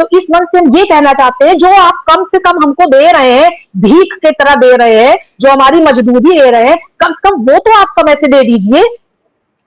तो इस मन से हम ये कहना चाहते हैं, जो आप कम से कम हमको दे रहे हैं, भीख के तरह दे रहे हैं, जो हमारी मजदूरी ले रहे हैं, कम से कम वो तो आप समय से दे दीजिए।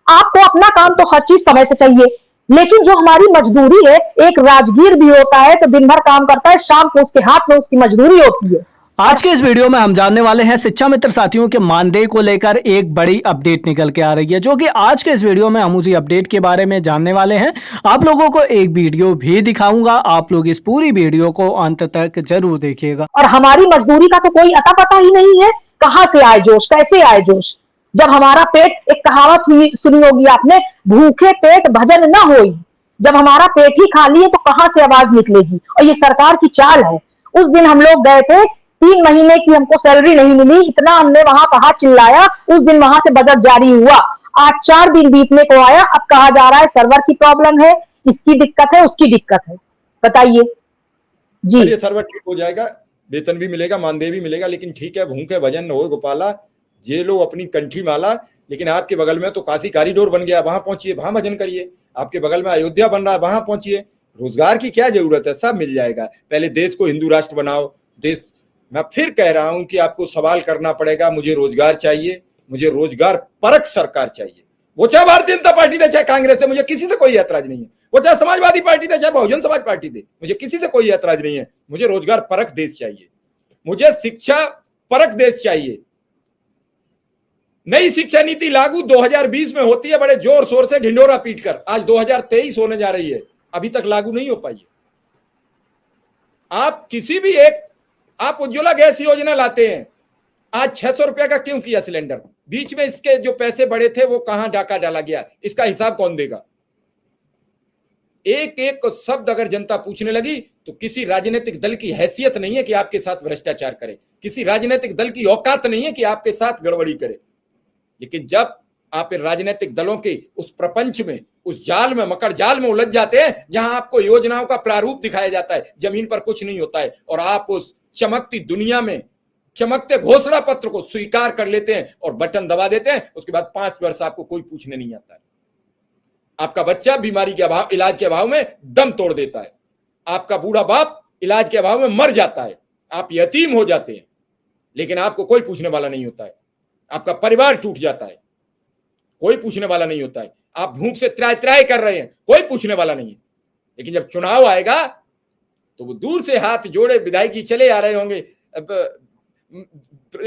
आपको अपना काम तो हर चीज समय से चाहिए, लेकिन जो हमारी मजदूरी है, एक राजगीर भी होता है तो दिन भर काम करता है, शाम को उसके हाथ में उसकी मजदूरी होती है। आज के इस वीडियो में हम जानने वाले हैं शिक्षा मित्र साथियों के मानदेय को लेकर एक बड़ी अपडेट निकल के आ रही है, जो कि आज के इस वीडियो में हम उसी अपडेट के बारे में जानने वाले हैं। आप लोगों को एक वीडियो भी दिखाऊंगा, आप लोग इस पूरी वीडियो को अंत तक जरूर देखिएगा। और हमारी मजदूरी का तो कोई अता पता ही नहीं है, कहां से आए जोश, कैसे आए जोश। जब हमारा पेट, एक कहावत हुई सुनी होगी आपने, भूखे पेट भजन न होई। जब हमारा पेट ही खाली है तो कहां से आवाज निकलेगी। और ये सरकार की चाल है। उस दिन हम लोग गए थे, 3 महीने की हमको सैलरी नहीं मिली, इतना हमने वहां कहा, चिल्लाया। उस दिन वहां से बजट जारी हुआ। आज 4 दिन बीतने को आया, अब कहा जा रहा है सर्वर की प्रॉब्लम है, इसकी दिक्कत है, उसकी दिक्कत है। बताइए जी। ये सर्वर ठीक हो जाएगा, वेतन भी मिलेगा, मानदेय भी मिलेगा, लेकिन ठीक है, भूखे भजन न हो गोपाला, जे लो अपनी कंठी माला। लेकिन आपके बगल में तो काशी कॉरिडोर बन गया, वहां पहुंचिए, वहां भजन करिए। आपके बगल में अयोध्या बन रहा है, वहां पहुंचिए। रोजगार की क्या जरूरत है, सब मिल जाएगा। पहले देश को हिंदू राष्ट्र बनाओ। देश, मैं फिर कह रहा हूं कि आपको सवाल करना पड़ेगा, मुझे रोजगार चाहिए, मुझे रोजगार परक सरकार चाहिए। वो चाहे भारतीय जनता पार्टी दे, चाहे कांग्रेस दे, मुझे किसी से कोई ऐतराज नहीं है। वो चाहे समाजवादी पार्टी दे, चाहे बहुजन समाज पार्टी दे, मुझे किसी से कोई ऐतराज नहीं है। मुझे रोजगार परक देश चाहिए, मुझे शिक्षा परक देश चाहिए। नई शिक्षा नीति लागू 2020 में होती है, बड़े जोर शोर से ढिंडोरा पीटकर। आज 2023 होने जा रही है, अभी तक लागू नहीं हो पाई है। आप किसी भी एक, आप उज्ज्वला गैस योजना लाते हैं, आज 600 रुपया का क्यों किया सिलेंडर? बीच में इसके जो पैसे बढ़े थे वो कहां डाका डाला गया, इसका हिसाब कौन देगा? एक एक शब्द अगर जनता पूछने लगी तो किसी राजनीतिक दल की हैसियत नहीं है कि आपके साथ भ्रष्टाचार करे, किसी राजनीतिक दल की औकात नहीं है कि आपके साथ गड़बड़ी करे। लेकिन जब आप राजनीतिक दलों के उस प्रपंच में, उस जाल में, मकर जाल में उलझ जाते हैं, जहां आपको योजनाओं का प्रारूप दिखाया जाता है, जमीन पर कुछ नहीं होता है, और आप उस चमकती दुनिया में चमकते घोषणा पत्र को स्वीकार कर लेते हैं और बटन दबा देते हैं, उसके बाद 5 वर्ष आपको कोई पूछने नहीं आता है। आपका बच्चा बीमारी के अभाव, इलाज के अभाव में दम तोड़ देता है, आपका बूढ़ा बाप इलाज के अभाव में मर जाता है, आप यतीम हो जाते हैं, लेकिन आपको कोई पूछने वाला नहीं होता है। आपका परिवार टूट जाता है, कोई पूछने वाला नहीं होता है। आप भूख से त्राय त्राय कर रहे हैं, कोई पूछने वाला नहीं है। लेकिन जब चुनाव आएगा तो वो दूर से हाथ जोड़े विधायक जी चले आ रहे होंगे।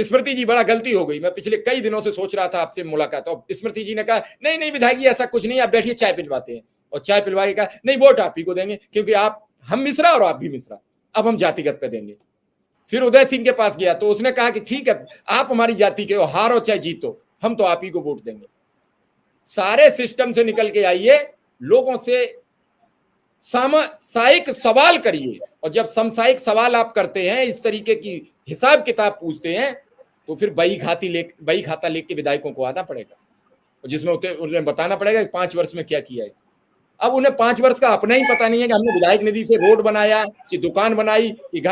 स्मृति जी, बड़ा गलती हो गई, मैं पिछले कई दिनों से सोच रहा था आपसे मुलाकात, तो स्मृति जी ने कहा नहीं नहीं विधायक जी ऐसा कुछ नहीं, आप बैठिए, चाय पिलवाते हैं। और चाय पिलवा के कहा नहीं, वोट आप ही को देंगे, क्योंकि आप, हम मिश्रा और आप भी मिश्रा, अब हम जातिगत पे देंगे। फिर उदय सिंह के पास गया तो उसने कहा कि ठीक है, आप हमारी जाति के हो, हारो चाहे जीतो, हम तो आप ही को वोट देंगे। सारे सिस्टम से निकल के आइए, लोगों से सामसायिक सवाल करिए, और जब समसायिक सवाल आप करते हैं, इस तरीके की हिसाब किताब पूछते हैं, तो फिर बही खाता लेके विधायकों को आना पड़ेगा, जिसमें उन्हें बताना पड़ेगा कि 5 वर्ष में क्या किया है। अब उन्हें 5 वर्ष का अपना ही पता नहीं है कि हमने विधायक निधि से रोड बनाया, कि दुकान बनाई, कि घर